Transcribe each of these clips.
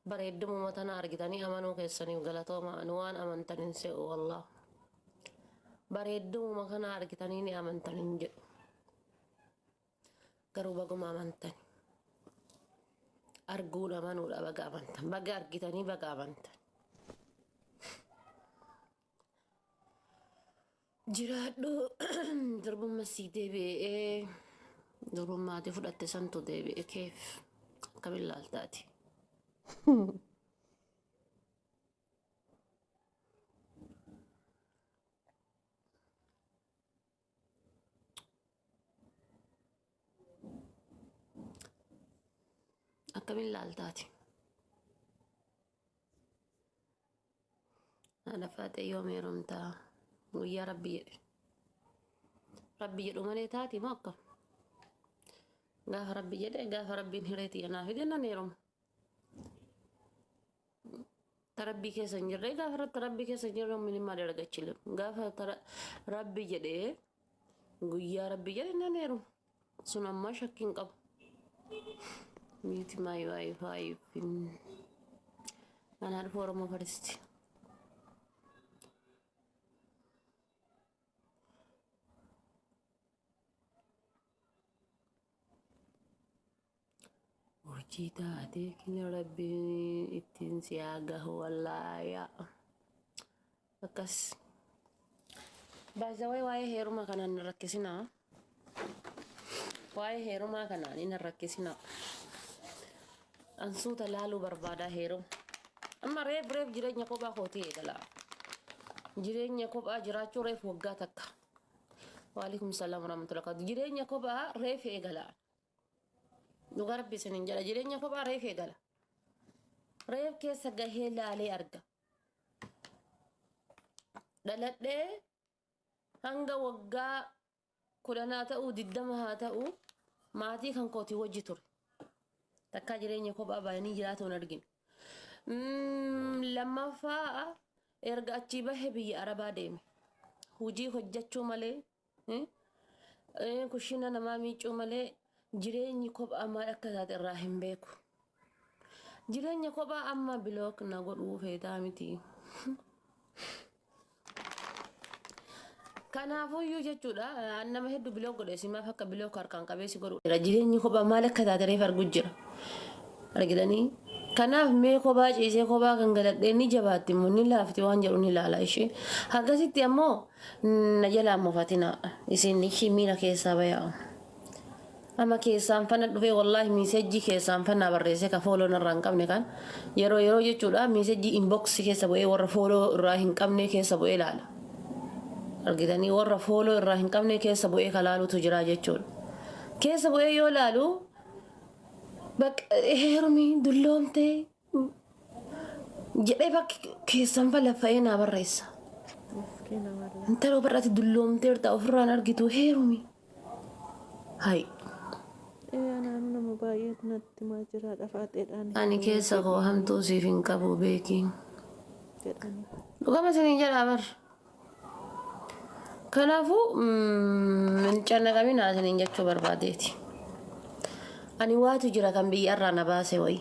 bareeddumu matana argitanii amanuu keessaniif galatooma anu waan amantan hin se'u wallah bareeddumu kana argitanii ni amantan hin jedhu garuu baguma amantan arguun amanuudha baga amantan baga argitanii baga amantan jiraadhu durbumma sii deebi'ee durbummaati fudhatte santu deebi'e keef akkamiin laaltaati akkamiin laaltaati haadha faate yoom heerumtaa guyyaa rabbi jedhu malee taati moo akkam gaafa rabbi jedhe gaafa rabbiin hireeti anaa fide nan heeruma tarabbii keessa hin jirre gaafa tarabbii keessa hin jirre min maal argachiile gaafa rabbi jedhe guyyaa rabbi jedhe nan heeruma sun amma shakkiin qabu miti my wife kan harfa oromoo faristi hojii taatee kini rabbiin ittiin si gahu wallaahi akkas baazawee waa'ee heerumaa kanaan hin rakkisinaa waa'ee heerumaa kanaan hin rakkisinaa ansuuta laaluu barbaadaa heerum amma reef jireenya kophaa kootii eegalaa jireenya kophaa jiraachuu reef waggaa takka waalaikum salaam warahmatullahi jireenya kophaa reef eegalaa dhugaa rabbi isiniin jedha jireenya kophaa reef eegala reef keessa gahee laalee arga dhaladhee hanga waggaa 10 haa ta'u 20 haa ta'u maatii kan kootii wajji ture takka jireenya kophaa baay'anii jiraatuun argin lammaffaa erga achi bahe biyya arabaa deeme hojii hojjechuu malee kushina namaa miicuu malee jireenyi kophaa maal akka taate irraa hin beeku jireenya kophaa amma bilook na godhuu feetaa miti kanaafuyyuu jechuudha nama hedduu bilook godhe simaaf akka bilook harkaan qabeessi godhu jireenyi kophaa maal akka taate reef argu jira argitanii kanaaf mee kophaa ciisee kophaa kan galadhee ni jabaatti immoo ni laafti waan jedhu ni ilaala ishee hangasitti ammoo na jalaa mofatina isin ishii miira keessaa bayaa ama keessaan fana dhufee wallaahi miisejii keessaan fana barreessee ka fooloo irraa hin qabne kan yeroo jechuudha miisejii inbox keessa bu'ee warra fooloo irraa hin qabne keessa bu'ee ilaala argitanii warra fooloo irraa hin qabne keessa bu'ee kalaalutu jira jechuudha keessa bu'ee yoo ilaalu heerumii dulloomtee jedhee bakki keessaan fa laffa'ee naa barreessa intaloo barraatti dulloomtee irraa ofirraan argitu heerumii hai ani keessa koo hamtuu siif hin qabu beekiin dhugama isiniin jedhaa bar kanaafuu hin cannaqaminaa isiniin jechuu barbaadeeti ani waatu jira kan biyya irraa na baase wayi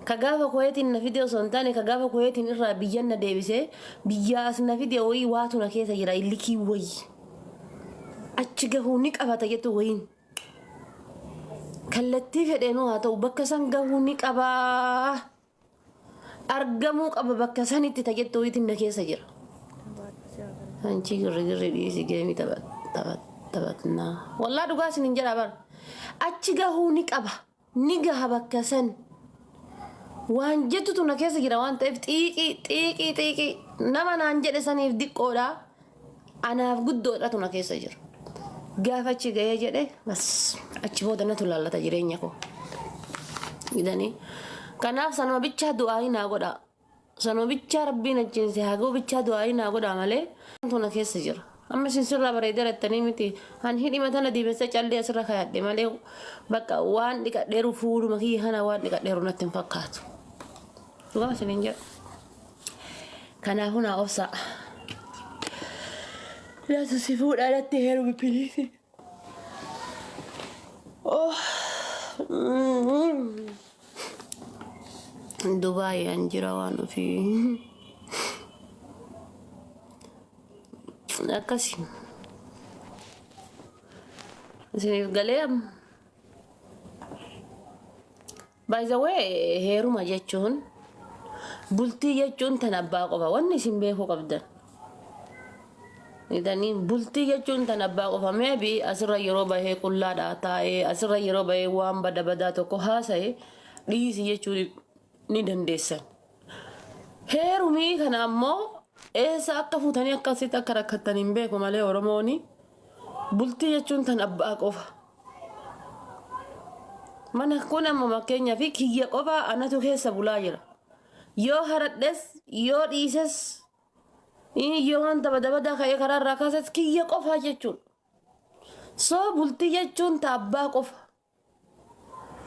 ka gaafa kuweetiin na fide osoo hin taane ka gaafa kuweetiin irraa biyyan na deebisee biyya as na fide wayii waatu na keessa jira illikii wayi achi gahuu ni qabata jettu wayiin kallattii fedheenuu haa ta'u bakka san gahuu ni qabaa argamuu qaba bakka sanitti tajettu wayiitiin na keessa jira anchi girri dhiisi geemii taphatnaa wallaa dhugaa isiniin jedhaa bar achi gahuu ni qaba ni gaha bakka san waan jettutu na keessa jira waan ta'eef xiiqii nama naan jedhe saniif diqqoodha anaaf guddoodhatu na keessa jira gaafa achi gahee jedhe bas achi booda natu laallata jireenya koo gidanii kanaaf sanuma bichaa du'aa naa godha sanuma bichaa rabbiin ajjeese haguu bichaa du'aa naa godha malee tu na keessa jira amma isin sirraa bareedee rattanii miti han hidhima tana diimessa callee asirra kaayadhe malee bakka waan dhiqadheeru fuudhuma kiyya kana waan dhiqadheeru natti hin fakkaatu dhugaa isiniin jedha kanaafuu naa obsaa laatu si fuudhaa latti heerumi piliisi دبي انجرا وانو في اكاسي سيف قاليم باي ذا واي هيرو ما جاتشون بلتي جاتشون تنبا قبا واني سنبيكو قبدا إذن بلتي جاتشون تنبا قبا ميبي أسرى يروبا هي كلا داتا أسرى يروبا هي وان بدا بدا توكو هاسا ليسي جاتشون ندندسا هيرو مي كان أمو إيسا أكا فوتاني أكا سيتا كراكتاني مبيكو مالي ورموني بلتي جاتشون تنبا قبا mana kuna mama kenya fi kiyya qofa anatu keessa bulaa jira yoo haradhes yoo dhiises yoo wanta badabada ka'ee karaarraa kaases kiyya qofa jechuun soo bultii jechuun taabbaa qofa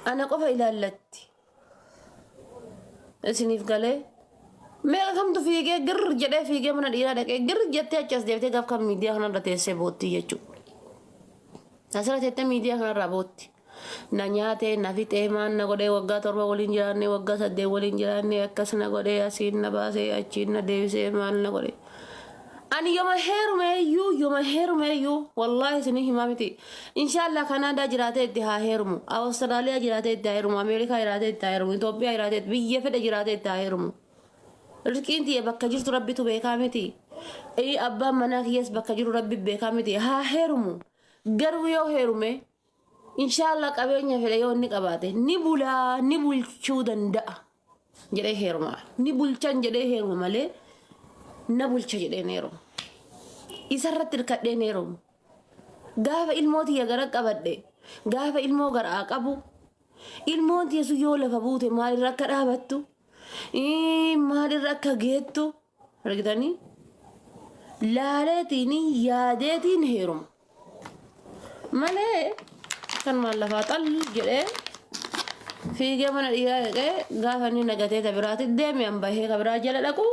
ana qofa ilaallatti isiniif galee meeqa kamtu fiigee gir jedhee fiigee mana dhiiraa dhaqee gir jettee achas deebitee gaaf kan miidiyaa kanarra teessee bootti jechuudha asirra teettee miidiyaa kanarraa bootti nanyate nafite man nagode wagga torba wolin jirane wagga sadde wolin jirane akkas nagode asin na base achin na devse man nagode ani yoma herume yu wallahi sini himamiti inshallah canada jirate de ha herumu australia jirate de herumu america jirate de herumu ethiopia jirate biye fede jirate de herumu rizqinti bakka jirtu rabbitu beekamiti ay abba manak yes bakka jiru rabbi beekamiti ha herumu garu yo herume inshallah qabenya fele yo ni qabate ni bula ni bulchu danda jere herma ni bulchan jere herma male na bulcha jere nero isarratir kadde nero gafa ilmoti ya gara qabadde gafa ilmo gara qabu ilmoti yesu yo lafa bute mali rakka dabattu mali rakka gettu ragdani laaletini yaadetin herum male kan mallafa tal jede fiige mana dhiyaaqe gaafani nagatee tabiraati deeme ambahee kabira jala dhaqu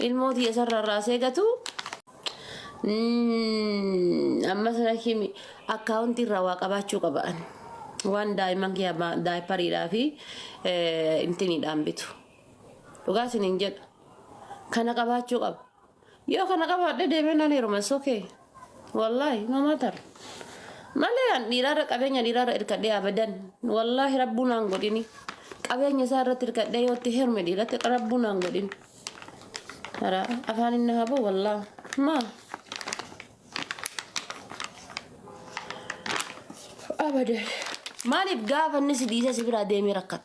ilmooti yasarra raasee gatu amma sana kimi akkaawunti irraa waa qabaachuu qaba'an waan daa'iman kee daayipariidhaa fi intiniidhaan bitu dhugaa isiniin jedha kana qabaachuu qaba yoo kana qabaadhe deemee nan heeruma sokee wallaahi namaa tara مالي نيرار كابينيا نيرار إركادي أبداً والله ربنا نقولني كابينيا سارة إركادي وتهرم مديرة ربنا نقولني ترى أفعل إنها بو والله ما أبدا ما نبغى فنس ديجا سبرا ديمي ركض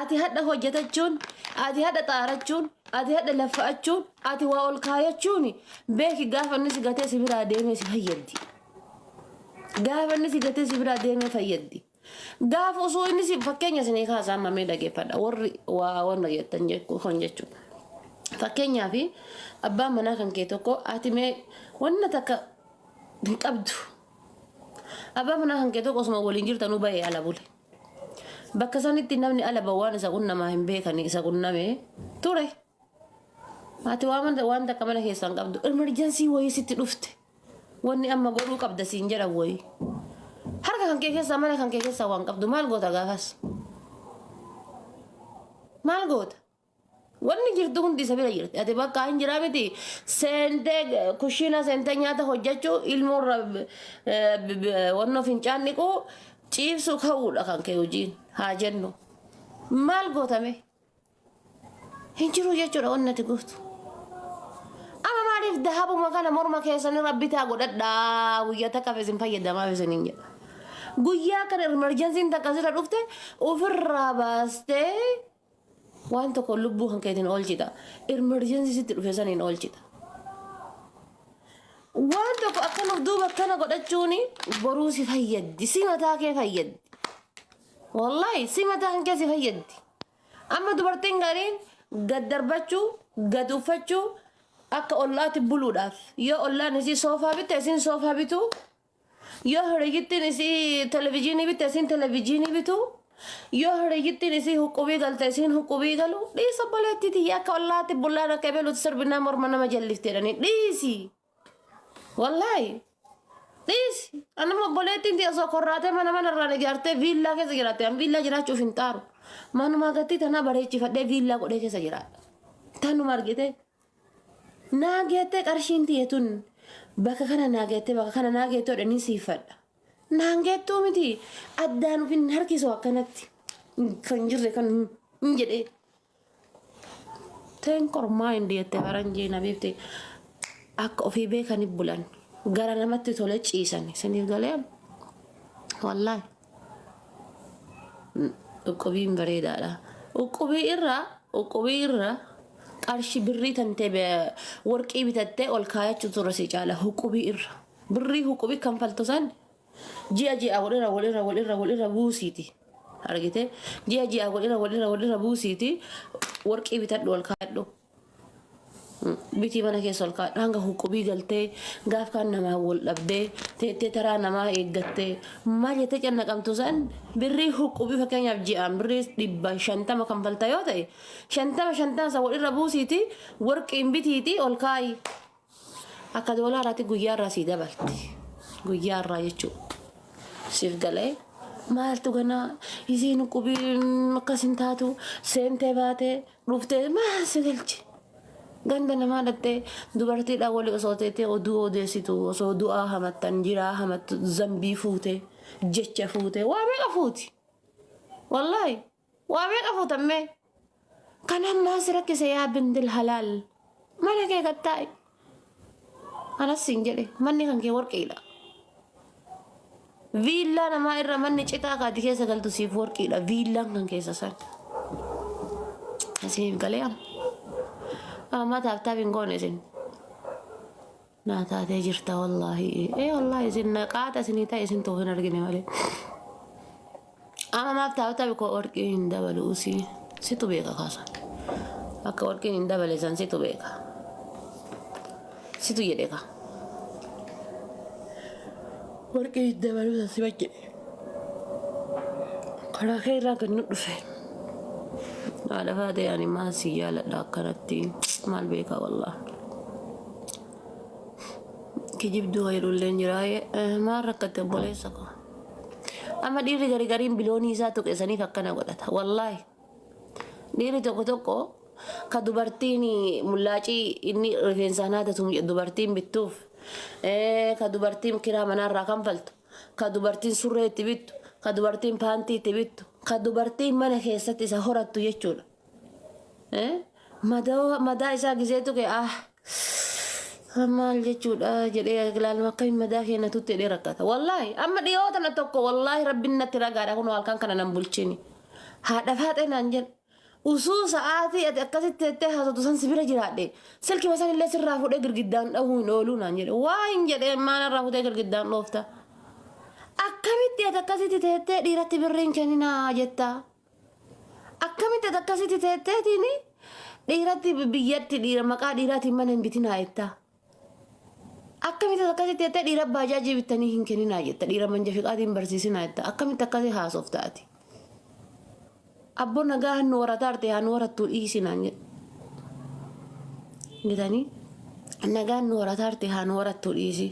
آتي هذا هو جتجون آتي هذا تارجون آتي هذا لفأجون آتي واول كايجوني بيك غافن نس غتي سبرا ديمي سهيدي غاف نسي غتي سبرا ديمي فيدي غاف وسو نسي فكينيا سني خاصا ما ميدغي فدا ور وانا يتنجي كونجچو فكينيا في ابا منا كان كيتوكو اتمي وانا تك قبدو ابا منا كان كيتوكو اسمه ولينجير تنو باي على بولي بكساني تنمني على بوان سغنا ما هم بي كان سغنا مي توري اتي وان تا كمان هي سان قبدو emergency وي ست دفت واني اما قولو قبدا سينجرا وي harka kan keke sama kan keke sawang kabdu mal gota gafas mal gota wanni jirtu hundi sabira jirti ate bakka hinjira miti sente kushina sente nyata hojjachu ilmu rab wanno fincanni ko ciibsu kawudha kan ke hojin ha jenno mal gota me hinjiru jechuudha wannati gootu ama maaliif dahabu makana morma keessani rabbita godhadha guyyata kafesin fayyadamaa fesin jedha guyyaa kan emergency takasira dhufte ofirraa baaste waan tokko lubbuu kan keetiin oolchita emergency sitti dhufe saniin oolchita waan tokko akkana duuba kana godhachuuni boruu si fayyaddi si mataa kee fayyaddi wallahi si mataa kee si fayyaddi amma dubartiin gariin gad darbachuu gad uffachuu akka ollaatti buluudhaaf yoo ollaan isii soofaa bitte isin soofaa bitu yoo hiriyyittiin isii televiziyoonii bitte isin televiziyoonii bitu yoo hiriyyittiin isii huqubii galte isin huqubii galu dhiisa boleettiti akka ollaatti bullaan akka beeluutti sirbinaa morma nama jallifteedhani dhiisi wallahi dhiisi anama boleettiin osoo korraatee mana irraan ijaartee viillaa keessa jiraatte an viillaa jiraachuuf hin xaaru manuma gatti tana bareechifadhee viillaa godhee keessa jira tanuma argite naagette qarshiin tiyetun bakka kana naagette odhanii siifadha naangettuu miti addaan ufin harkisoo akkanatti kan jirre kan jedhee teen kormaa hin dhiyette faranjii nabiifte akka ofii beekanii bulan gara namatti tole ciisan saniif galee wallahi uqubiin bareedaadha uqubii irra qarshi birrii tante warqii bitattee ol kaayachuu turre si caala uqubii irra birrii uqubii kan faltosan ji'a walirra buusiiti argite ji'a walirra buusiiti warqii bitadhu ol kaayadhu biti mana keessa ol kaadha hanga uqubii galtee gaaf kan namaa wal dhabdee teettee taraa namaa eeggattee maal jettee cannaqamtu san birrii uqubii fakkeenyaaf ji'aan birrii 50 kan falta yoo ta'e 50 sa walirra buusiiti warqiin bitiiti ol kaayi akka doolaaraatti guyyaarraa sii dabalti guyyaarraa jechuudha siif galee maaltu ganaa isiin uqubii akkasin taatu seentee baatee dhuftee maal si galchi ganda namaa dhattee dubartiidhaan wali osoo teettee oduu odeessitu osoo du'aa hamattan jiraa hamattu zambii fuute jecha fuute waa meeqa fuuti wallahi waa meeqa fuutammee kanan naas rakkise yaa bindil halaal mana kee gattaa'i anas siin jedhe manni kan kee warqiidha viillaa namaa irra manni citaa kaati keessa galtu siif warqiidha viillaan kan keessa san asiif galee amma taaftaaf hin goone isin naa taatee jirta wallahi wallahi isin naqaata isinii ta'e isin ta'uu hin argine malee amma maaf taaftaaf koo warqii hin dabalu usii situ beeka kaasan akka warqiin hin dabale san situ beeka situ jedhe ka warqii hin dabalu san si bajje karaa kee irraa kan nu dhufe ada fate yani masih ya la kanatti mal beka wallah kijib do hayrul lenjiraay ma rakkate bolesa ko amma diri gari biloni isa to kesani fakkana godata wallahi diri tokko ka dubartini mullaci inni rifeensanata tum dubartin bituf ka dubartin kira manarra kanfaltu ka dubartin surreetti bittu ka dubartin paantiitti bittu ka dubartiin mana keessatti isa horattu jechuudha madaa isaa giseetu kee maal jechuudha jedhee ilaalma akka madaa keenya tutti jedhee rakkata wallahi amma dhiyoo tana tokko wallahi rabbiin natti ragaadha kun halkan kana nan bulchini haadha faaxee naan jedhe usuu sa'aatii ati akkasitti teettee haasatu san sibira jiraadhe silki masan illee sirraa fuudhee girgiddaan dhahuu hin ooluu naan jedhe waa hin jedhee maanarraa fuudhee girgiddaan dhoofta akkamitti ati akkasitti teettee dhiiratti birriin kenninaa jetta akkamitti ati akkasitti teetteetini dhiiratti biyyatti dhiira maqaa dhiiraatiin mana hin bitinaa jetta akkamitti ati akkasitti teettee dhiira baajaajii bittanii hin kenninaa jetta dhiira manja fiqaatiin barsiisinaa jetta akkamitti akkasii haasoftaati abbo nagaa hannu warataarte hannu warattuu dhiisinaan jedhanii nagaa hannu warataarte hannu warattuu dhiisi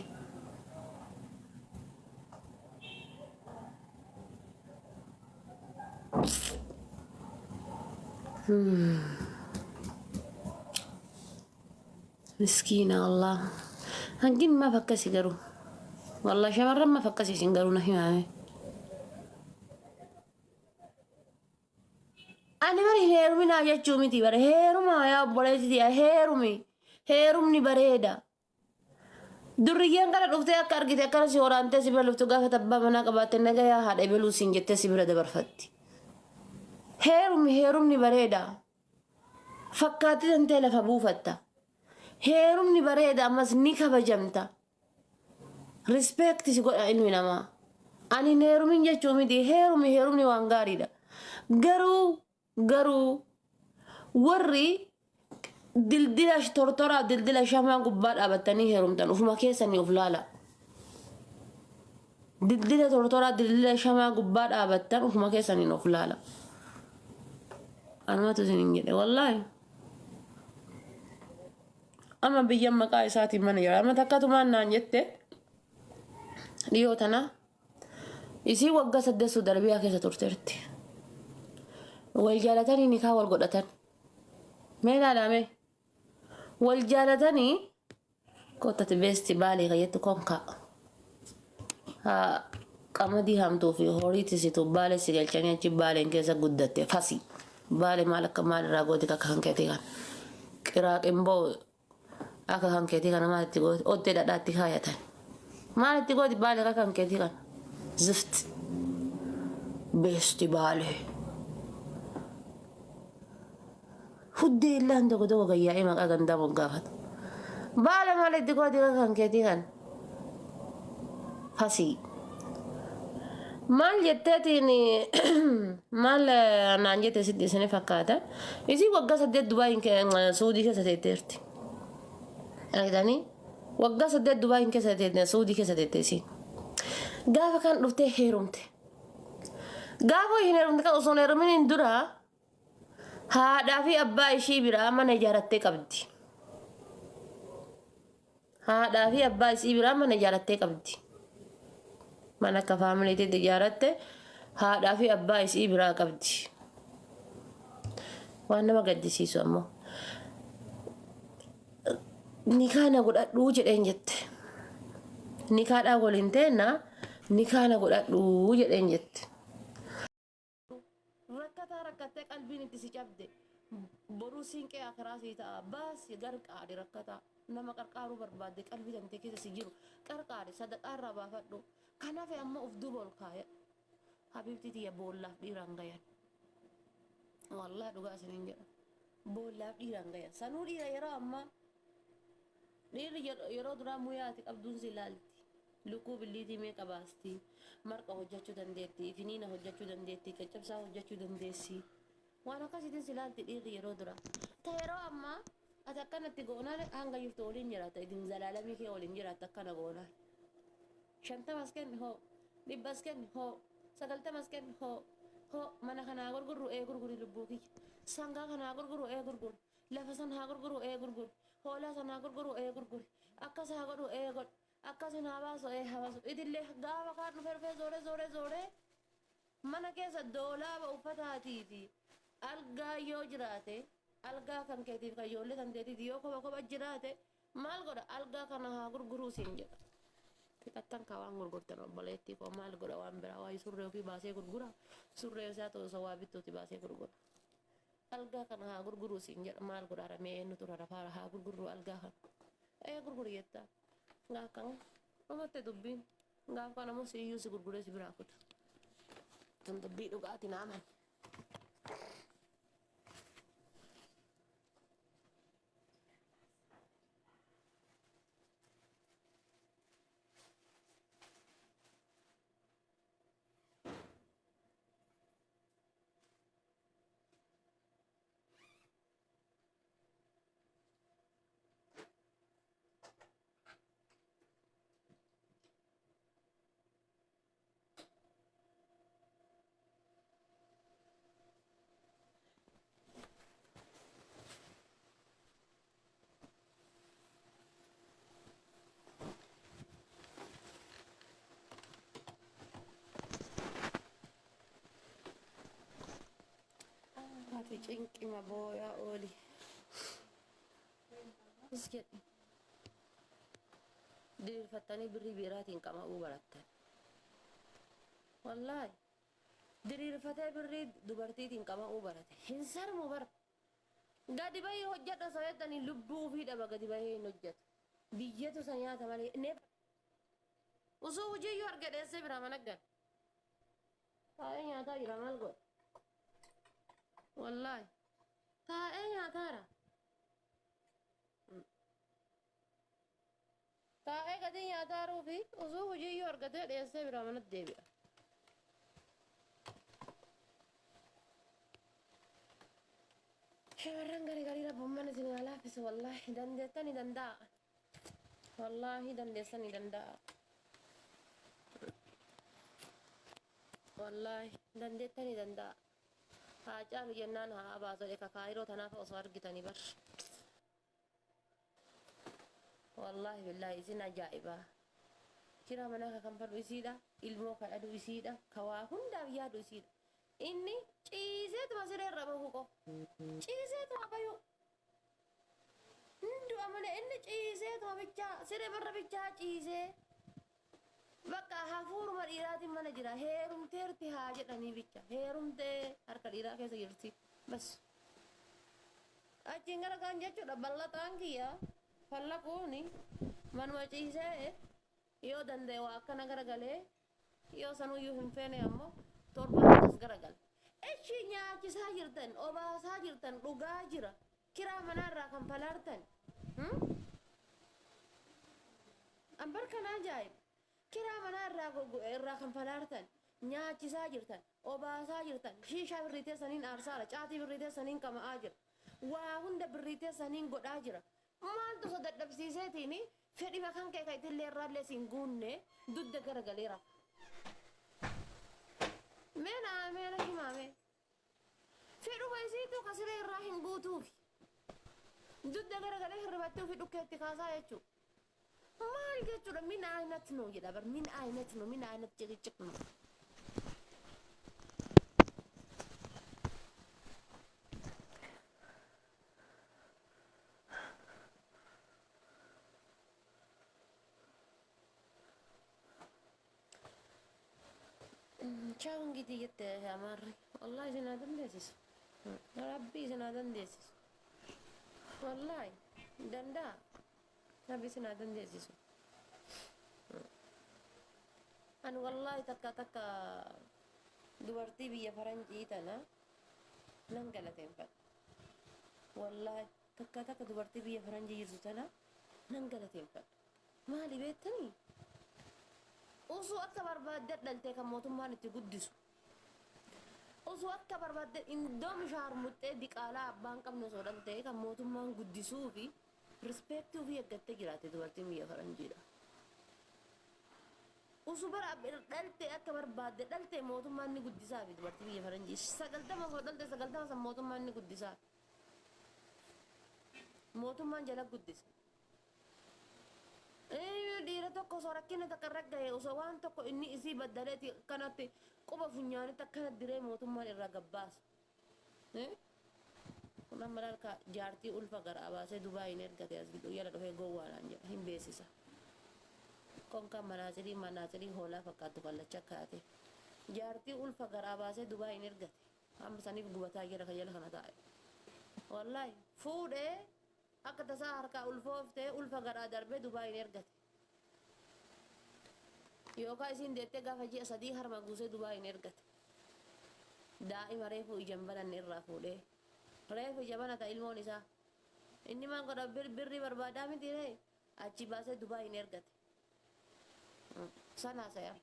مسكينة الله هنجين ما فكسي قرو والله شمر ما فكسي سنقرو نحي معي أنا مري هيرومي ناجا جومي تي بره هيروما يا بوليتي تي هيرومني بريدا durriyyeen kana dhuftee akka argite akkana si waraantee si bira luftu gaafa tabbaa manaa qabaatte nagayaa haadha beluu siin jettee si bira dabarfatti heerumni bareeda fakkaatti tantee lafa buufatta heerumni bareeda ammas ni kabajamta respect si godha ilmi namaa ani heerumin jechuu miti heerumni waan gaariidha garuu warri dildila tortora dildila shamaa gubbaa dhaabattanii heerumtan ufuma keessanii of laala dildila tortora dildila shamaa gubbaa dhaabattan ufuma keessanii of laala anumatu isinin jedhe wallahi amma biyyan maqaa isaatiin mana jira amma takkatumaan naan jette dhiyoo tana isii waggaa 8 darbiyaa keessa turteerti والجالتاني نكاح والقدتان مين علامة والجالتاني كوتا تبستي بالي غيرت كونكا ها قمدي همتو في هوريتي سيتو بالي سيجل كاني أجيب بالي إنكيسا قدتي فاسي بالي مالك مال راغوتي كاكهان كيتيغان كراك إمبو أكهان كيتيغان مالك تيغوتي أوتي داتي خايتان مالك تيغوتي بالي كاكهان كيتيغان زفت بيستي بالي هدي إلا عندك دوغا يا إما أغندا مقافت بالي مالك تيغوتي كاكهان كيتيغان فاسي maal jetteetiin maal naan jette sitti isini fakkaata isii waggaa 8 Dubaayin Suudii keessa teetteerti argitanii waggaa 8 Dubaayin keessa teette Suudii keessa teette isii gaafa kan dhuftee heerumte gaafa hin heerumte kan osoo heerumin dura haadhaa fi abbaa ishii biraa mana ijaarattee qabdi haadhaa fi abbaa ishii biraa mana ijaarattee qabdi mana akka faamiliitti ijaaratte haadhaa fi abbaa isii biraa qabdi waan nama gaddisiisu ammoo nikaana godhadhuu jedheen jette nikaadhaa waliin teenna nikaana godhadhuu jedheen jette rakkattee qalbiin itti si cabde boruu siinqee akaraa sii ta'a baasi garqaadhi rakkataa nama qarqaaruu barbaadde qalbii tantee keessa si jiru qarqaadhi sadaqaarraa baafadhu kanaaf amma uf duuba ol kaaya habibti tiyya boollaaf dhiiraan gayan wallaa dhugaa isiniin jedha boollaaf dhiiraan gayan sanuu dhiira yeroo ammaa dhiirri yeroo duraa muyaati qabduun si ilaalti lukkuu billiitii meeqa baasti marqa hojjechuu dandeetti finiina hojjechuu dandeetti caccabsaa hojjechuu dandeessi waan akkasiitiin si ilaalti dhiirri yeroo duraa ta yeroo ammaa ati akkanatti goonaan hanga jirtu waliin jiraata idin zalaalamii kee waliin jiraata akkana goonaan shantamas kenni hoo dhibbas kenni hoo sagaltamas kenni hoo mana kanaa gurguru gurguri lubbuu kiyya sangaa kanaa gurguru gurguri lafa san haa gurguru gurguri hoolaa san haa gurguru gurguri akkas haa godhu godhu akkasin haa baasu hawaasu idillee gaafa kaan dhufee zooree mana keessa doolaaba uffataatii fi algaa yoo jiraate algaa kan keetiif kan ijoollee tanteetiif yoo kopha jiraate maal godha algaa kana haa gurguruu siin jedha fixattan ka waan gurgurtan obboleettii koo maal godha waan biraa waa'ee surree ofii baasee gurgura surree isaa ta'uu isa waa bittuuti baasee gurgura algaa kana haa gurguruu siin jedha maal godha ramee eenyutu rarafaa haa gurguruu algaa kana gurguru jettaa gaaf kan dhumatte dubbiin gaaf kana moo siyyuu si gurguree si biraa kuta tun dubbii dhugaati naaman Ati cinqi ma booyaa ooli isket diriirfattanii birrii biiraatiin qama'uu barattan wallaahi diriirfatee birrii dubartiitiin qama'uu barate hin sarmu bar gadi bahee hojjedha saweettanii lubbuu ofii dhaba gadi bahee hin hojjetu biyyatu san nyaata malee neef usuu hujiyyuu argadheessee biraa managgan taa'ee nyaataa jira maal godha والله تا يا ترى تا قدين يا ترى في وزوج جيو أرقده يسير من الدبي شوران قري ربما نزل على فيس والله دندتني دندا والله دندسني دندا والله دندتني دندا haajaan jennaan haa baasole kakaayiroo tanaaf osoo argitanii bar wallaahi billaahi isin ajaa'ibaa kira mana kan fadhu isiidha ilmoo kadhadhu isiidha kawaa hundaaf yaadu isiidha inni ciise ما سيري ربه ciisee tu abayu ndu amane inni ciisee tu bicha sire barra bicha ciisee bakka hafuuruma dhiiraatiin mana jira heerumteerti haa jedhanii bicha heerumtee harka dhiiraa keessa jirti bas achiin gara kaan jechuudha bal'ataan kiyya fallaquuni manuma ciisee yoo danda'e waa akkana garagalee yoo sanuyyuu hin feene ammoo torbaatas garagal echi nyaachisaa jirtan obaasaa jirtan dhugaa jira kiraa manarraa kan falaartan ambar kanaa jaayib kiraa manarraa kan falaartan nyaachisaa jirtan obaasaa jirtan shiishaa birriitee saniin aarsaara caatii birriitee saniin kama'aa jira waa hunda birriitee saniin godhaa jira maaltu so dadhabsiiseetiini fedhima kan kee kaitillee irraallee siin guunne dudda garagaleera meena himame fedhuma isiitu kasiree irraa hin guutuufi dudda garagalee hirribattee ofii dhukkeetti kaasaa jechuu maal jechuudha min aynat ነው jedha bar min aynat ጭቅጭቅ ነው ቻው እንግዲህ የተማሪ والله زنادن ديسس ربي زنادن ديسس والله دندا ربي زنادن ديسس أنا والله تكا دورتي بيا فرنجي تنا ننقلتين فت والله تكا دورتي بيا فرنجي يزوتنا ننقلتين فت مالي بيتني وسو أكبر بدر دلتي كموتم ما نتقدسو وسو أكبر بدر إن دوم شهر متى ديكالا أبان كم نصور دلتي كموتم ما نقدسو في respectu في أجت جراتي دورتي مية فرنجيدا وسو برا دلتي أكبر بدر دلتي موتم ما نقدسا في دورتي مية فرنجي سقلتا ما صور دلتي سقلتا ما سموتم ما نقدسا موتم ما جلا قدس dhiira tokko osoo rakkina takka irra gahe osoo waan tokko inni isii baddaleeti kanatti quba funyaanitti akkana diree mootummaan irraa gabbaasa kun amma dalka jaartii ulfa garaa baasee Dubaayin ergate as gidduu yala dhufee gowwaadhaan jedha hin beeksisa kon kan manaazirii hoolaa fakkaattu kallacha kaate jaartii ulfa garaa baasee Dubaayin ergate amma saniif gubataa jira kan jala kana taa'e wallaahi fuudhee akka tasaa harkaa ulfooftee ulfa garaa darbee Dubaayin ergate yookaan isin deettee gaafa ji'a sadii harma guusee Dubaayin ergate daa'ima reefu ijaan bananne irraa fuudhee reefu ija banata ilmoon isaa inni maan godha birrii barbaadaa miti ree achi baasee Dubaayin ergate sanaa saya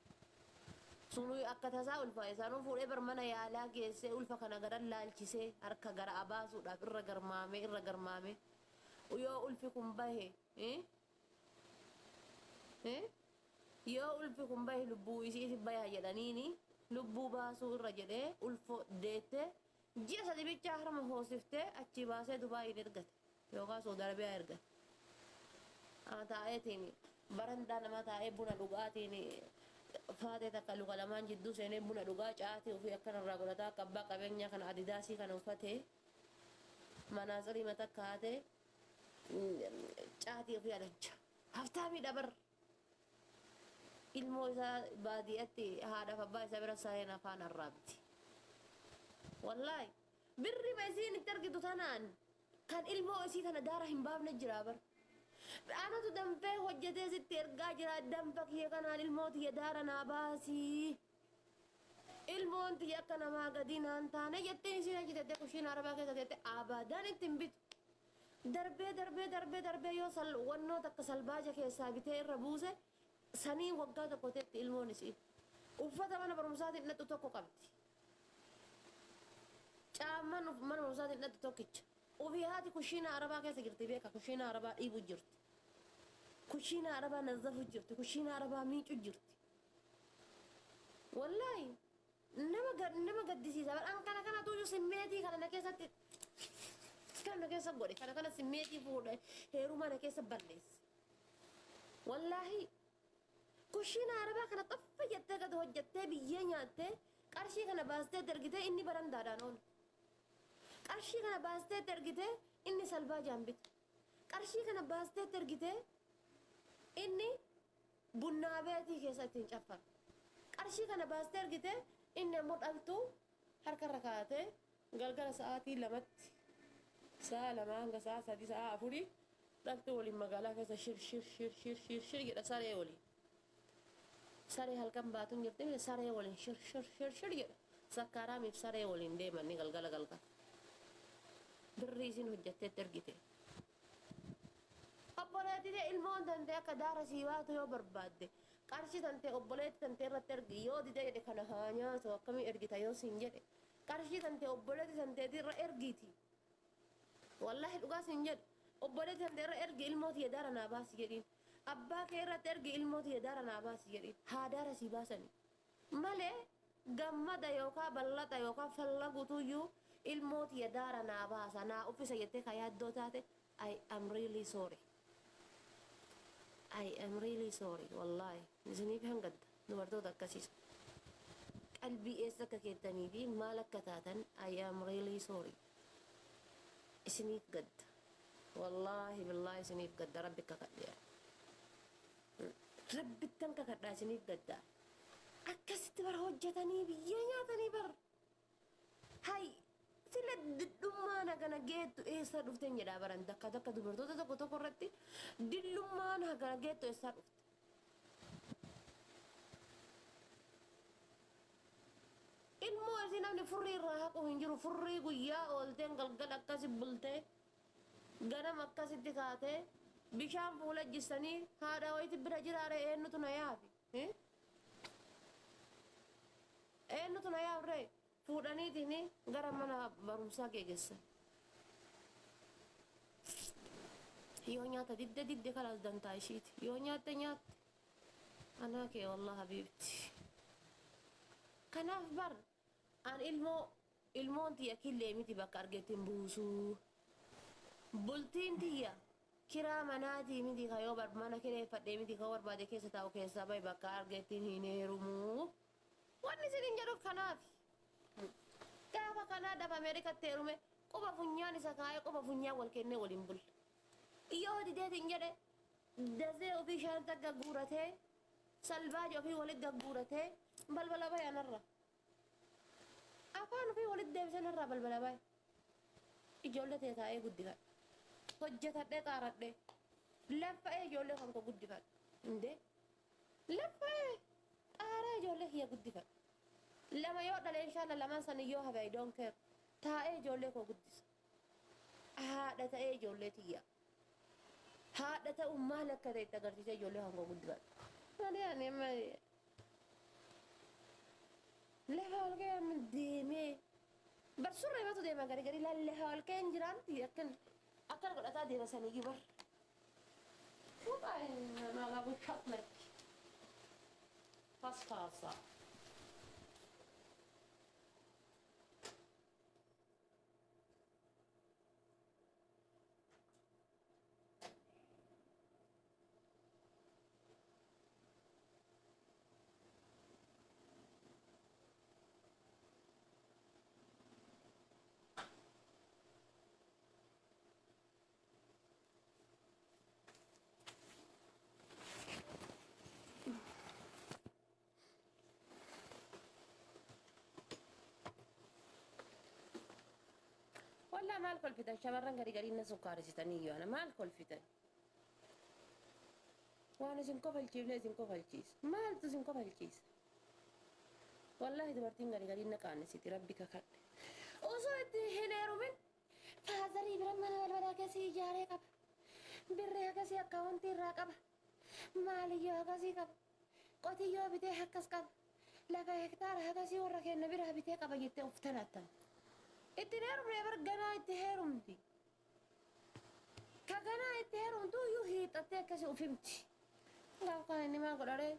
sunuu akka tasaa ulfa isaanuu fuudhee bar mana yaalaa geessee ulfa kana gara laalchisee harka gara abaasuudhaaf irra garmaame yoo ulfi kun bahe yoo ulfi kun bahe lubbuu isiiti bayaa jedhaniini lubbuu baasuu irra jedhee ulfo deette ji'a sadi bichaa harma hoosiftee achi baasee Dubaayin ergate yookaan Saudi Arabiyaa ergate taa'eetiin barandaa namaa taa'ee buna dhugaatiin faatee takka luka lamaan jidduu seenee buna dhugaa caatii ofii akkanarraa godhataa akka abbaa qabeenyaa kana adidaasii kana uffatee manaazirii mataa kaatee caatii ofii adancha haftaamii dabar ilmoo isaa baadiyyaatti haadhaaf abbaa isaa bira saayeen afaan arraabdi wallaahi birri isiin itti argitu tanaan kan ilmoo isii tana daara hin baafne jira bar anatu danfee hojjetee sitti ergaa jira danfa kiyya kanaan ilmoo tiyya daara naa baasii ilmoon tiyya akka namaa gadi naan taane jettee isiin achi tettee kushiin arabaa keessa tettee abadaan ittiin bitu darbee yoo wannoo takka salbaaja keessaa bitee irra buuse saniin waggaa tokko teetti ilmoon isii uffata mana barumsaatiin hidhattu tokko qabdi caamman mana barumsaatiin hidhattu tokkicha ofii haati kushiina arabaa keessa jirti beeka kushiina arabaa dhiibu jirti kushiina arabaa nazafu jirti kushiina arabaa miicu jirti wallaahi nama gaddisiisa an kana tuuju simmeetii kana keessatti kana keessa godhe kana simmeetii fuudhe heeruma na keessa balleessa wallaahi kushiina arabaa kana xaffa jettee gad hojjettee biyyee nyaattee qarshii kana baastee dargitee inni barandaadhaan oolu qarshii kana baastee ergite inni salbaa jambit qarshii kana baastee ergite inni bunnaa beetii keessatti hin caffar qarshii kana baastee ergite inni ammoo dhaltu harka rakaate galgala sa'aatii lamatti saa lama hanga saa sadii saa afurii dhaltu waliin magaalaa keessa shir jedha saree waliin saree halkan baatuun jirti saree waliin shir jedha sakkaaraamiif saree waliin deemanni galgala birrii isin hojjattee ergite obboleettitee ilmoon tantee akka daara sii baatu yoo barbaadde qarshii tantee obboleetti tantee irratti ergi yoo didee jedhe kana haa nyaatu akkamii ergita yoo siin jedhe qarshii tantee obboleetti tanteeti irra ergiiti wallahi dhugaa siin jedhe obboleetti tantee irra ergi ilmooti daara naa baasi jedhiin abbaa kee irratti ergi ilmooti daara naa baasi jedhiin haa daara sii baasani malee gammada yookaan bal'ata yookaan fallagutuyyuu ilmooti daara naa baasa naa uffisa jettee ka yaaddoo taate I am really sorry. I am really sorry wallahi isiniif hangadda dubartoota akkasiis qalbii eessa akka keettanii fi maal akka taatan I am really sorry isiniif gadda wallahi billahi isiniif gadda rabbi akka kadhiya rabbittan ka kadhaa isiniif gadda akkasitti bar hojjetanii biyya nyaatanii bar hay sila dillummaan hagana geettu eessa dhufteen jedhaa baran dakka dubartoota tokko irratti dillummaan hagana geettu eessaa dhufte ilmoo isii namni furrii irraa haqu hin jiru furrii guyyaa oolteen galgala akkasi bultee ganam akkasitti kaatee bishaan fuula jissanii haadha wayti bira jiraare eenyutu na yaafi eenyutu na yaafree fuudhaniitini gara mana barumsaa geessan yoo nyaata didde kalaas dantaa ishiiti yoo nyaatte anaa kee wallah habiibti kanaaf bar an ilmoon tiyya killee miti bakka argettiin buusuu bultiin tiyya kiraa manaatii miti ka yoo mana kireeffadhee miti ka barbaade keessa taa'u keessaa bahi bakka argettiin hin heerumuu wanni isin jedhu kanaaf gaafa kanaa dhaba Ameerikatti heerume quba funyaan isa kaayee quba funyaan wal kennee waliin bulla yoo dideetiin jedhe dazee ofii shaanta gagguuratee salbaaji ofii walitti gagguuratee balbala bayanarra afaan ofii walitti deebisanarra balbala bay ijoollee tee taa'ee guddifadhe hojjetadhee xaaradhee laffa'ee ijoollee kan koo guddifadhe indee laffa'ee xaaree ijoollee kiyya guddifadhe lama yoo dhalee inshallah lamaan san yoo habe I don't care taa'ee ijoollee koo guddisa haadha ta'ee ijoollee tiyya haadha ta'u maal akka ta'e itti agarsiisa ijoollee kan koo guddifadhe malee ani amma lafa ol kee amma deemee barsurree matu deema gari lafa ol kee hin jiraanti akkana godhataa deema sanii gibar Why not have chocolate? Pasta. والله ما الكل فتن شمرن قري الناس سكاري ستانية أنا ما الكل فتن وأنا زنكوف الجيب لا زنكوف الجيس ما أنت زنكوف الجيس والله دبرتين قري النكان ستي ربك كات وصلت هنا رومن فهذري برمنا ولا كسي جاري كاب بري كسي أكاونتي راكب مالي يا كسي كاب قتي يا بيته حكس كاب لا كهكتار هكسي وركين نبيره بيته كاب يته أفتناتا اتنيرم ريبر غنا اتهيرم دي كغنا اتهيرم تو يوهي تتكسي وفهمتي لا كان ما قدره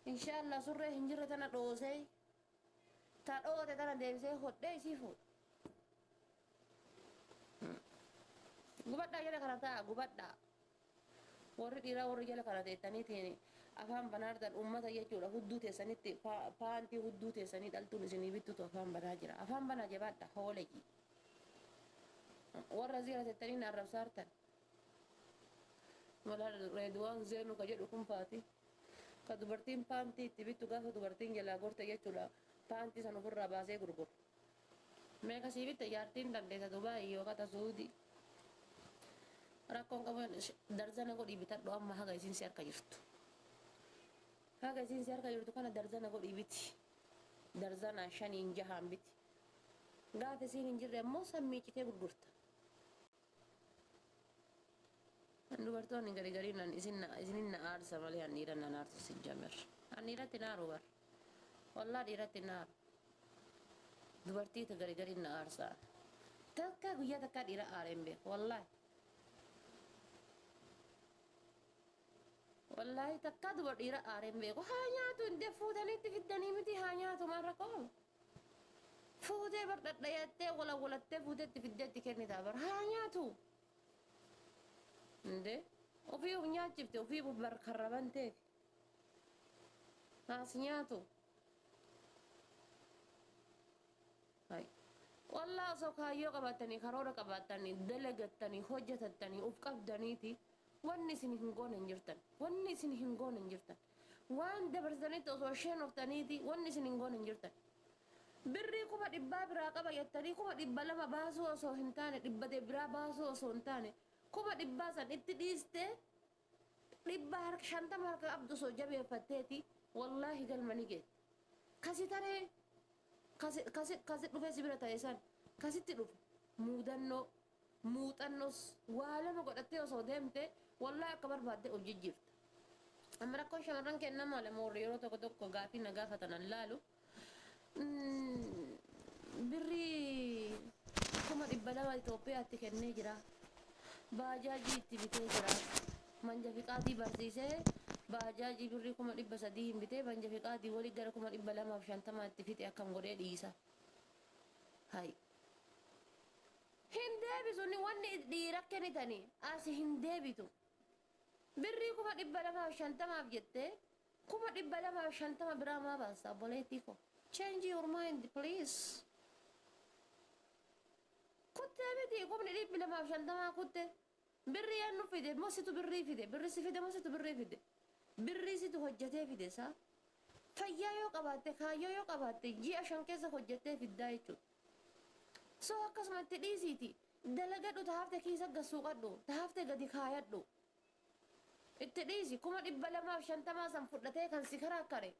ان شاء الله سره هنجرتنا دوسي تا دوته تنا ديسي هودي سيفود غبدا يلا كرتا غبدا ور ديرا ور يلا كرتا تاني تيني afaan banaadhaan uummata jechuudha hudduu teessanitti paantii hudduu teessanii dhaltuun isinii bittutu afaan banaa jira afaan banaa jabaadha hooleji ورا زيرة التنين الرب صارتن ولا ريدوان زينو كجدكم فاتي كدبرتين بانتي تبيتو قافة دبرتين جلا قرت يجتلا بانتي سنفر باسي قرقر ميكا سيبت تجارتين دندتا دبي يوكا سعودي rakkoon qaban darzana godhii bitadhu amma haga isin si harka jirtu haga isin si harka jirtu kana darzana godhii biti darzana shaniin jahaan biti gaafa isin hin jirre ammoo sammiicitee gurgurta dubartoonni garii nan isinin na aarsa malee hanniira nan aarsu sin jamir hanniiratti naaru bar wallaa dhiiratti naaru dubartiita garii na aarsa takka guyyaa takka dhiira aareen beeku wallaahi والله تكاد بديرة آرم بيكو هانياتو إنت فودني تفيدني متي هانياتو مرة كون فودة برد دياتة ولا تفودة تفيدة تكني دابر هانياتو إنت وفيه بنيات جبت وفيه بركربان تك هاسنياتو هاي والله سوكايو كباتني كارورا كباتني دلقتني حجتتني أفكابدني wanni isin hin goonen jirtan wanni isin hin goonen jirtan waan dabarsanitti osoo isheen oftaniiti wanni isin hin goonen jirtan birrii kuma dhibbaa biraa qaba jettanii kuma dhibba lama baasuu osoo hin taane dhibbate biraa baasuu osoo hin taane kuma dhibbaa san itti dhiiste dhibba harka shantama harka qabdu osoo jabeeffatteeti wallaahi galmani geet kasi taree kasi dhufee si bira ta'e san kasitti dhufe muudannoo muuxannos waa lama godhattee osoo deemte والله أكبر بعد أوجيجيفت أما ركون شمران كنا مال موريرو تكو غافي نغافتنا لالو بري كما إبلا ويتوبيا تكني جرا باجاجي تبيتي جرا منجا في قادي برسيسه باجاجي بري كما إبلا سديهم بيتي منجا في قادي ولي جرا كما إبلا ما بشانتا ما تفيتي أكام غوري ديسا هاي هندي بيسوني واني ديركني تاني أسي هندي بيتو بري كما دبلا ما شانتا ما بجتة كما دبلا ما شانتا ما برا ما بس أبوليتيكو change your mind please كنت أبدي كم دبلا ما شانتا ما كنت بري أنو فيده ما ستو بري فيده بري سفيده ما ستو بري فيده بري ستو هجته فيده سا فيا يو قبادة خايا يو قبادة جي عشان كذا هجته في الدايتو سو هكذا ما تديسيتي دلقة تهافت كيسة قصوقة تهافت قدي خايات ittidhiisi kuma dhibba lamaaf shantamaa san fudhatee kan si karaa kare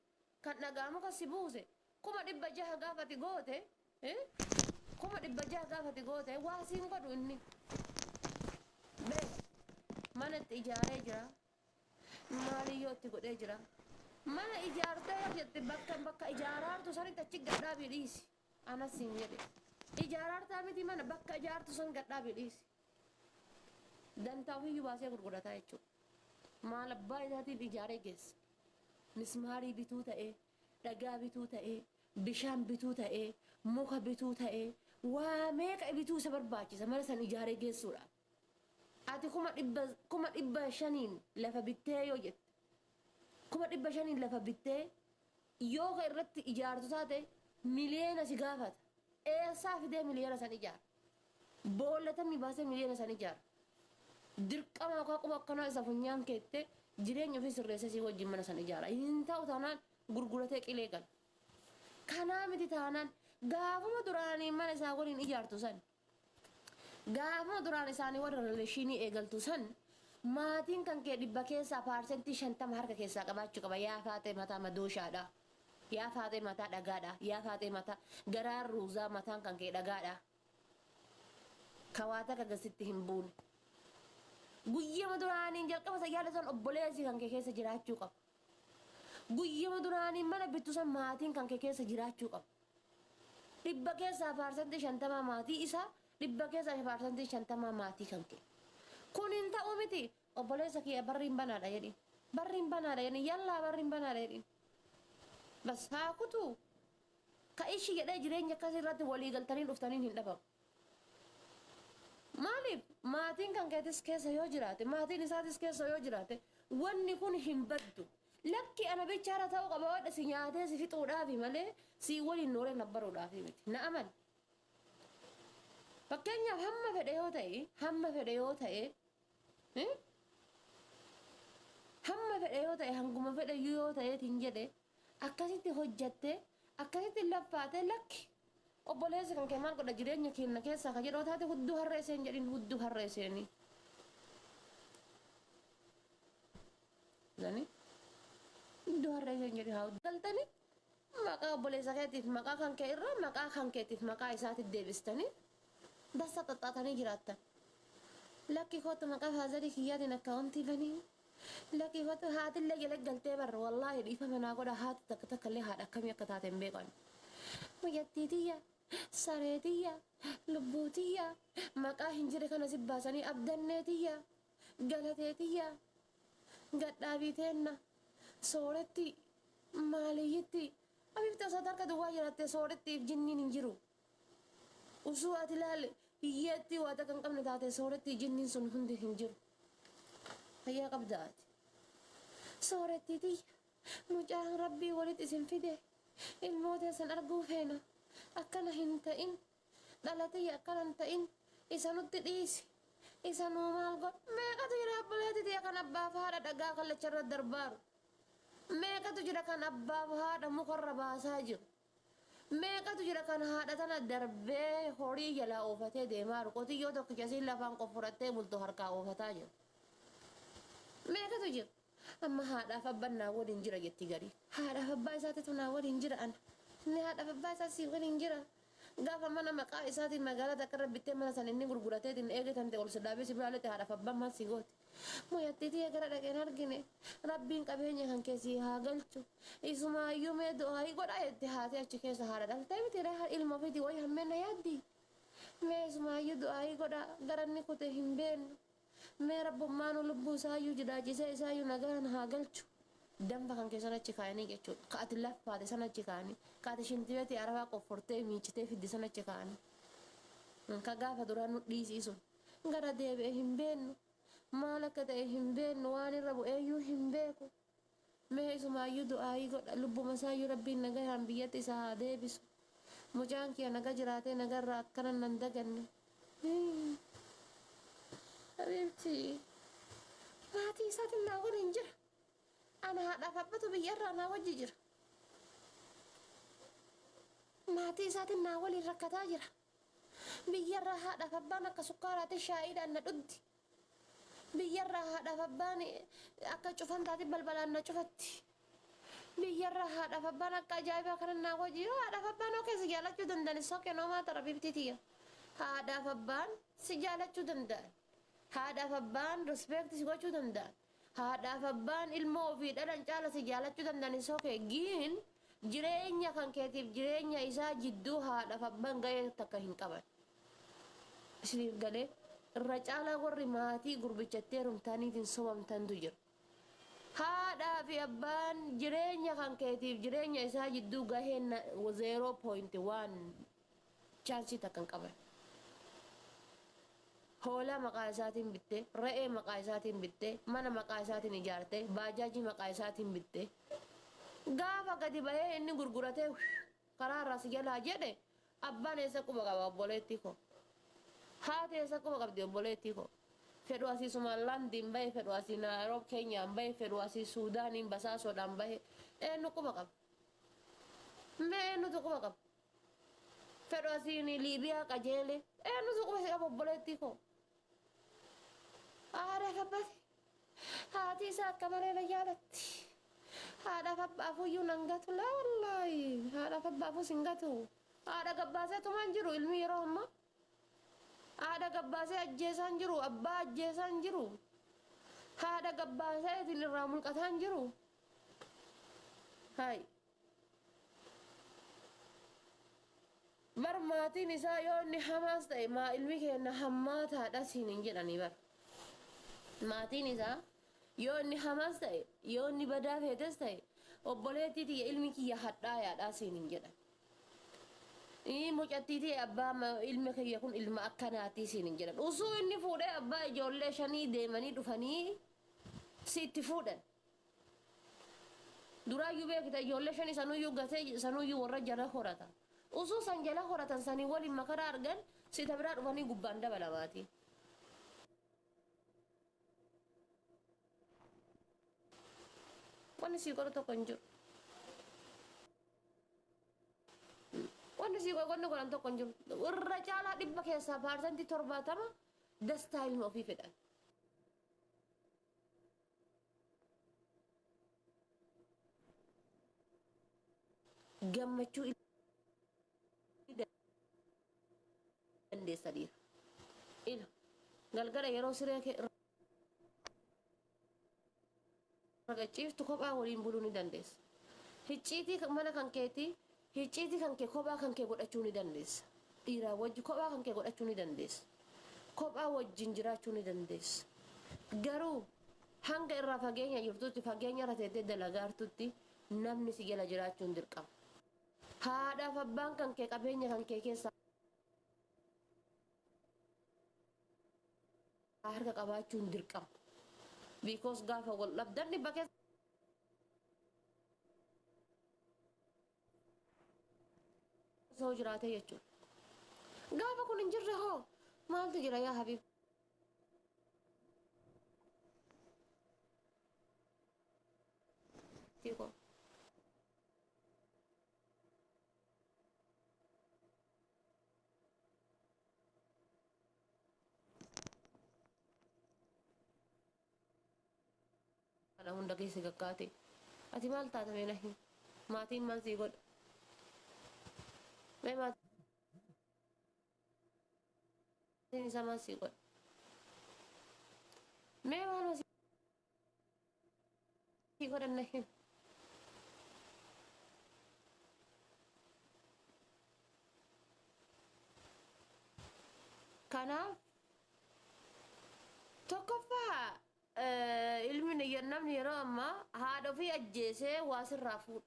kan dhagaamu kan si buuse kuma dhibba jaha gaafati goote kuma dhibba jaha gaafati goote waa siin godhu inni beeka mana itti ijaaree jira maaliyyoo itti godhee jira mana ijaartee yoo jette bakka ijaaraartu sanitti achi gadhaabii dhiisi anas siin jedhe ijaaraartaa miti mana bakka ijaartu san gadhaabii dhiisi dantaa ofiyyuu baasee gurgurataa jechuudha maal abbaa isaatiin ijaaree geesse mismaarii bituu ta'ee dhagaa bituu ta'ee bishaan bituu ta'ee muka bituu ta'ee waa meeqa bituu isa barbaachisa mana san ijaaree geessuudhaaf ati kuma dhibba shaniin lafa bittee yoo jette kuma dhibba shaniin lafa bittee yoo ka irratti ijaartu taate miliyoona si gaafata eessaa fidee miliyoona san ijaara boolletamni baasee miliyoona san ijaara dirqama yookaan quba akkanaa isa funyaan keette jireenya ofii sirreessee si wajjin mana san ijaara hin ta'u taanaan gurguratee qilee gala kanaa miti taanaan gaafuma duraanii mana isaa waliin ijaartu san gaafuma duraan isaanii warra rileeshinii eegaltu san maatiin kan kee dhibba keessaa paarsentii 50 harka keessaa qabaachuu qaba yaa faatee mataa madooshaadha yaa faatee mataa dhagaadha yaa faatee mataa garaan ruuzaa mataan kan kee dhagaadha kawaata kagasitti hin buune guyyama duraaniin jalqaba sayyaada san obboleessi kan kee keessa jiraachuu qaba guyyama duraaniin mana bittu san maatiin kan kee keessa jiraachuu qaba dhibba keessaa paarsentii 50 maatii isaa dhibba keessaa paarsentii 50 maatii kan kee kun hin ta'u miti obboleessa kee barriin banaadha jedhin barriin banaadha jedhin yallaa barriin banaadha jedhin bas haa kutu ka ishi jedhee jireenya akkasii irratti walii galtanii dhuftaniin hin dhabamu maaliif maatiin kan keetis keessa yoo jiraate maatiin isaatis keessa yoo jiraate wanni kun hin baddu lakki ana bichaara ta'uu qaba wadha si nyaatee si fixuudhaafi malee si waliin nooree nabbaruudhaafi miti na aman fakkeenyaaf hamma fedhe yoo ta'e hamma fedhe yoo ta'e hanguma fedhe yoo ta'eetiin jedhe akkasitti hojjatte akkasitti laffaate lakki obboleessi kan kee maal godha jireenya keenya keessaa ka jedhoo taate hudduu harreesseen jedhin hudduu harreesseeni zani hudduu harreesseen jedhin haa galtani maqaa obboleessa keetiif maqaa kan kee irraa maqaa kan keetiif maqaa isaatiif deebistanii dassa xaxxaatanii jiraattan lakki kootu maqaa faazarii kiyyaatiin akkaawuntii banii lakki kootu haatillee jala galtee barra wallaahi dhiifa manaa godha haati takka takkallee haadha akkamii akka taate hin beekan muyyattiitiyya sareetiyya lubbuutiyya maqaa hin jire kana si baasanii abdanneetiyya galateetiyya gadhaabiiteenna sooretti maaliyyitti abibta osoo tarka duwwaa jiraatte soorettiif jinniin hin jiru usuu ati laale hiyyeetti waa takka hin qabne taate sooretti jinniin sun hundi hin jiru fayyaa qabdaati soorettiitiyya mucaan rabbii walitti isin fide ilmooteessan arguu feena akkana hin ta'in dhalatiyya akkana hin ta'in isa nutti dhiisi isa nuu maal godh meeqatu jira abboleetitiya kan abbaaf haadha dhagaa kallacharra darbaaru meeqatu jira kan abbaaf haadha mukarra baasaa jiru meeqatu jira kan haadha tana darbee horii jalaa oofatee deemaaru qotiyyoo tokko jasiin lafaan qofurattee bulto harkaa oofataa jiru meeqatu jira amma haadhaaf abbaan naa waliin jira jetti garii haadhaaf abbaa isaatitu naa waliin jira ana inni haadhaaf abbaa isaa si waliin jira gaafa mana maqaa isaatiin magaalaa takka irra bittee mana san inni gurgurateetiin eegetan ta'e ol sodaabee si biraalette haadhaaf abbaan maal si gooti muyyattiitii gara dhaqeen argine rabbiin qabeenya kan keessii haa galchu isumaayyuu mee du'aa godhaa jetti haatee achi keessa haadha dhaltee miti ilma ofiitii wayi hammeenna yaaddi mee isumaayyuu du'aa godhaa garanni kute hin beennu mee rabbummaanu lubbuu isaayyuu jidaachisee isaayyuu nagaan haa galchu damba kan keessan achi kaayanii jechuudha ka ati laffaate san achi kaayanii ka ati shintibeetii arabaa qoffortee miichitee fiddi san achi kaayanii ka gaafa duraan nu dhiisiisun gara deebi'e hin beennu maal akka ta'e hin beennu waan irra bu'eeyyuu hin beeku mee isumaayyuu du'aayii godha lubbuma isaayyuu rabbiin nagahaan biyyatti isa haa deebisu mucaan kiyya naga jiraatee nagarraa akkana nan daganne habiibti maatii isaatiin naa waliin jira ana haadhaaf abbatu biyyarraa naa wajji jira maatii isaatiin naa waliin rakkataa jira biyyarraa haadhaaf abbaan akka sukkaaraatti shaayiidhaan na dhuddi biyyarraa haadhaaf abbaan akka cufan taati balbalaan na cufatti biyyarraa haadhaaf abbaan akka ajaa'ibaa kana naa wajji haadhaaf abbaan oo keessa jaalachuu danda'an isoo kennoo maata rabiibtiitiyya haadhaaf abbaan si jaalachuu danda'an haadhaaf abbaan rispeekti si gochuu danda'an haadhaaf abbaan ilmoo ofii dhalan caala si jaalachuu danda'an isoo keeggiin jireenya kan keetiif jireenya isaa jidduu haadhaaf abbaan ga'ee takka hin qaban isiniif galee irra caalaa warri maatii gurbichattee rumtaaniitiin sobamtantu jira haadhaa fi abbaan jireenya kan keetiif jireenya isaa jidduu gahee 0.1 chaansii takka hin qaban hoolaa maqaa isaatiin bitte re'ee maqaa isaatiin bitte mana maqaa isaatiin ijaarte baajaajii maqaa isaatiin bitte gaafa gadi bahee inni gurguratee karaa irraa si jalaa jedhe abbaan eessa quba qaba obboleettii koo haati eessa quba qabdi obboleettii koo fedhu asii Sumaalaandiin bahe fedhu asii Naayiroob Keenyaan bahe fedhu asii Suudaaniin basaasoodhaan bahe eenyu quba qaba mee eenyutu quba qaba fedhu asii Liibiyaa qajeele eenyutu quba si qaba obboleettii koo haadhaaf abbati haati isaa akka malee na jaalatti haadhaaf abbaafuyyuu nan gatu laa wallaahi haadhaaf abbaafuus hin gatu haadha gabbaaseetumaan jiru ilmi yeroo ammaa haadha gabbaasee ajjeesaan jiru abbaa ajjeesaan jiru haadha gabbaasee irraa mulqataan jiru hay bar maatiin isaa yoo inni hamaas ta'e maa ilmi keenya hammaataadha siin hin jedhanii bar maatiin isaa yoo inni hamaas ta'e yoo inni badaa feetes ta'e obboleettii tiyya ilmi kiyya hadhaayaadhaa siin hin jedhan mucattiitii abbaa ilmi kiyya kun ilma akkanaatii siin hin jedhan usuu inni fuudhee abbaa ijoollee 5 deemanii dhufanii sitti fuudhan duraayyuu beekita ijoollee 5 sanuyyuu gatee sanuyyuu warra jara horata Usu sanjala horatan sani wali makara argan si tabra wani gubbanda balamati. Wani si koro to konjo. Wani si koro to konjo. Urra chala dibba keessa parsanti torbatama the style mo fi fedan. Gammachuu dandeessa dhiira. Ila galgala yeroo siree kee ragachiiftu kophaa waliin buluu ni dandeessa. Hicciitii mana kan keetii hicciitii kan kee kophaa kan kee godhachuu ni dandeessa. Dhiiraa wajji kophaa kan kee godhachuu ni dandeessa. Kophaa wajjin jiraachuu ni dandeessa. Garuu hanga irraa fageenya jirtutti fageenya irra teessee dalagaartutti namni si jala jiraachuun dirqama. Haadhaaf abbaan kan kee qabeenya kan kee keessa harka qabaachuun dirqama. Because gaafa wal dhabdan dhibba keessa soo jiraate jechuudha. Gaafa kun hin jirre hoo maaltu jira yaa Habiib? Tiko. Kana hunda keessa gaggaate. Ati maal taata mee nahi? Maatiin maal sii godha? Mee maatiin isaa maal sii godha? Mee maal sii godhan nahi? Kanaaf tokkoffaa ilmi namni yeroo ammaa haadha ofii ajjeesee waa sirraa fuudha.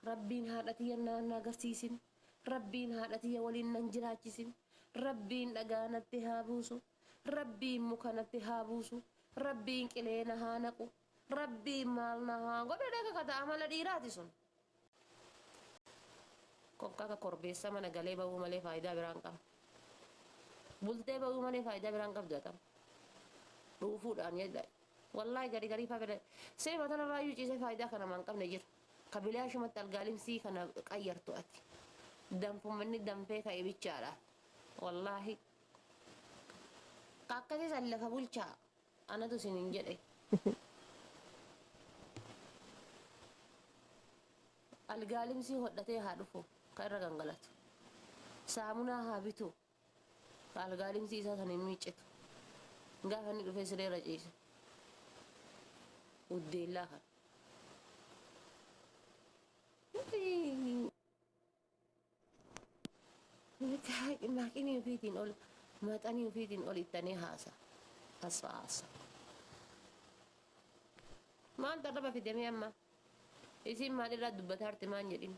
Rabbiin haadha tiyya naan agarsiisin. Rabbiin haadha tiyya waliin nan jiraachisin. Rabbiin dhagaa natti haa buusu. Rabbiin muka natti haa buusu. Rabbiin qilee na haa naqu. Rabbiin maal na haa godhe dhaka kata amala dhiiraati sun. Kokka korbeessa mana galee bahuu malee faayidaa biraan qaba. Bultee bahuu malee faayidaa biraan qabdu atam. Dhufuudhaan jedha. Wallahi gari fagada. Sai mata na rayu ciise faayidaa kana man qabne jira. Kabilee shumatti algaalimsii kana qayyartu ati. Danfummanni danfee ka'e bichaadha. Wallahi. Akkasii san lafa bulchaa. Anatu sinin jedhe. Algaalimsii hodhatee haa dhufu. Kan irra gangalatu. Saamunaa haa bitu. Algaalimsii isaa san hin miiccitu. Gaafa inni dhufee sireerra ciise. Uddeellaa kan. Maaqinii ofiitiin ol maxanii ofiitiin ol ittanii haasa. Haasa. Maal tarraba fidamee amma? Isin maalirraa dubbataa jirti maan jedhin?